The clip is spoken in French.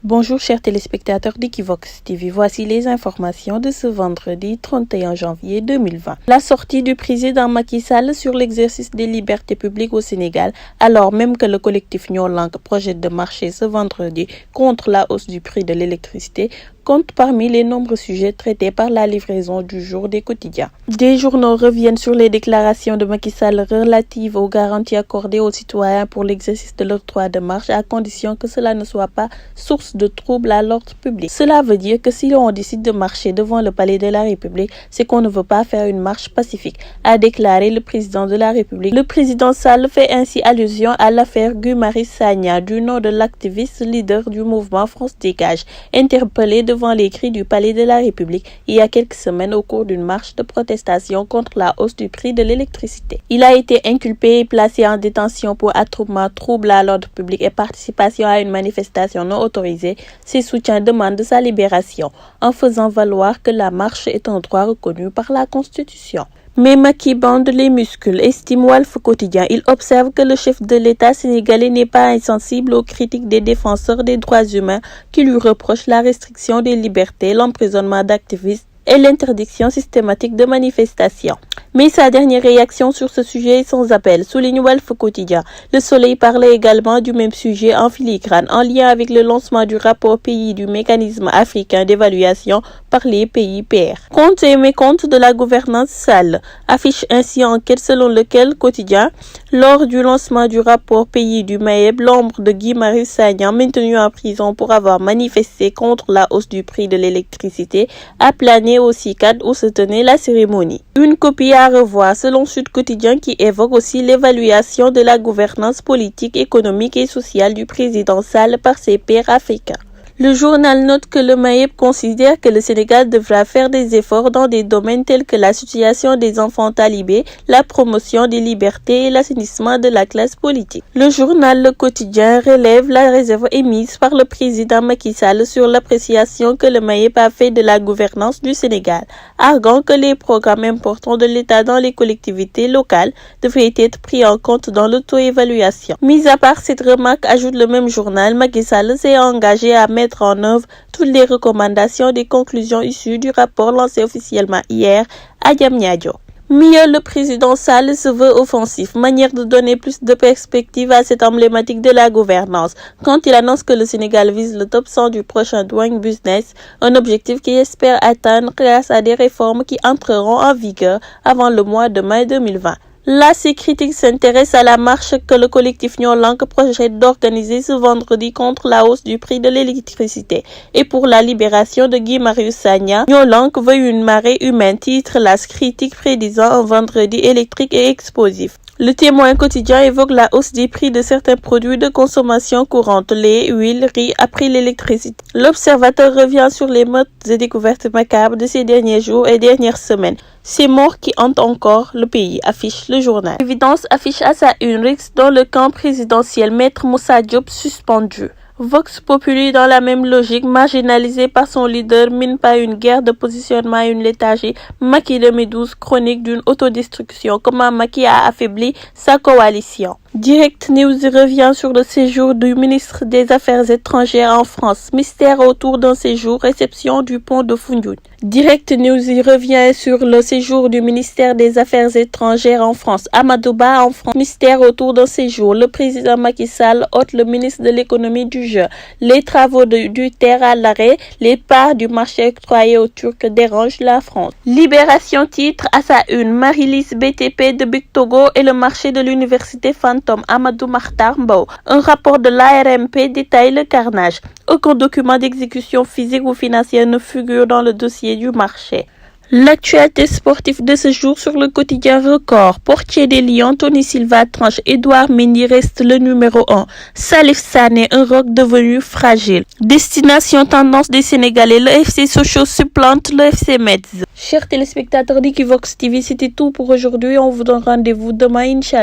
Bonjour chers téléspectateurs d'Equivox TV, voici les informations de ce vendredi 31 janvier 2020. La sortie du président Macky Sall sur l'exercice des libertés publiques au Sénégal, alors même que le collectif Ñoo Lank projette de marcher ce vendredi contre la hausse du prix de l'électricité, compte parmi les nombreux sujets traités par la livraison du jour des quotidiens. Des journaux reviennent sur les déclarations de Macky Sall relatives aux garanties accordées aux citoyens pour l'exercice de leur droit de marche à condition que cela ne soit pas source de troubles à l'ordre public. Cela veut dire que si l'on décide de marcher devant le palais de la République, c'est qu'on ne veut pas faire une marche pacifique, a déclaré le président de la République. Le président Sall fait ainsi allusion à l'affaire Guy Marius Sagna, du nom de l'activiste leader du mouvement France Dégage, interpellé devant les grilles du palais de la République il y a quelques semaines au cours d'une marche de protestation contre la hausse du prix de l'électricité. Il a été inculpé et placé en détention pour attroupement, trouble à l'ordre public et participation à une manifestation non autorisée. Ses soutiens demandent sa libération en faisant valoir que la marche est un droit reconnu par la Constitution. Mais Macky bande les muscles, estime Walf Quotidien. Il observe que le chef de l'État sénégalais n'est pas insensible aux critiques des défenseurs des droits humains qui lui reprochent la restriction des libertés, l'emprisonnement d'activistes et l'interdiction systématique de manifestations. Mais sa dernière réaction sur ce sujet est sans appel, souligne Walf Quotidien. Le Soleil parlait également du même sujet en filigrane, en lien avec le lancement du rapport pays du mécanisme africain d'évaluation par les pays pairs. Comptes et mécomptes de la gouvernance Sall affiche ainsi enquête selon lequel Quotidien, lors du lancement du rapport pays du Mayeb, l'ombre de Guy Marius Sagna, maintenu en prison pour avoir manifesté contre la hausse du prix de l'électricité, a plané au CICAD où se tenait la cérémonie. Une copie à revoir selon Sud Quotidien qui évoque aussi l'évaluation de la gouvernance politique, économique et sociale du président Sall par ses pairs africains. Le journal note que le Mayeb considère que le Sénégal devra faire des efforts dans des domaines tels que la situation des enfants talibés, la promotion des libertés et l'assainissement de la classe politique. Le journal Le Quotidien relève la réserve émise par le président Macky Sall sur l'appréciation que le Mayeb a fait de la gouvernance du Sénégal, arguant que les programmes importants de l'État dans les collectivités locales devraient être pris en compte dans l'auto-évaluation. Mis à part cette remarque, ajoute le même journal, Macky Sall s'est engagé à mettre en œuvre toutes les recommandations des conclusions issues du rapport lancé officiellement hier à Diamniadio. Mieux, le président Sall se veut offensif, manière de donner plus de perspective à cette emblématique de la gouvernance, quand il annonce que le Sénégal vise le top 100 du prochain Doing Business, un objectif qu'il espère atteindre grâce à des réformes qui entreront en vigueur avant le mois de mai 2020. Là, ces critiques s'intéressent à la marche que le collectif Ñoo Lank projette d'organiser ce vendredi contre la hausse du prix de l'électricité et pour la libération de Guy Marius Sagna. Ñoo Lank veut une marée humaine, titre la critique prédisant un vendredi électrique et explosif. Le Témoin Quotidien évoque la hausse des prix de certains produits de consommation courante, lait, huile, riz, après l'électricité. L'Observateur revient sur les meurtres et découvertes macabres de ces derniers jours et dernières semaines. Ces morts qui hantent encore le pays, affiche le journal. L'évidence affiche à sa une risque dans le camp présidentiel, Maître Moussa Diop suspendu. Vox Populi, dans la même logique, marginalisé par son leader, mine pas une guerre de positionnement et une léthargie. Macky 2012, chronique d'une autodestruction. Comment Macky a affaibli sa coalition. Direct News revient sur le séjour du ministre des Affaires étrangères en France. Mystère autour d'un séjour, réception du pont de Foundiougne. Direct News revient sur le séjour du ministère des Affaires étrangères en France. Amadou Ba en France. Mystère autour d'un séjour. Le président Macky Sall ôte le ministre de l'économie du jeu. Les travaux du terre à l'arrêt. Les parts du marché octroyé aux Turcs dérangent la France. Libération titre à sa une. Marie-Lise BTP de Big Togo et le marché de l'université Amadou Mahtar Mbow. Un rapport de l'ARMP détaille le carnage. Aucun document d'exécution physique ou financière ne figure dans le dossier du marché. L'actualité sportive de ce jour sur le quotidien Record. Portier des Lions, Tony Silva tranche, Edouard Mendy reste le numéro 1. Salif Sané, un roc devenu fragile. Destination tendance des Sénégalais, le FC Sochaux supplante le FC Metz. Chers téléspectateurs d'Equivox TV, c'était tout pour aujourd'hui. On vous donne rendez-vous demain, Inch'Allah.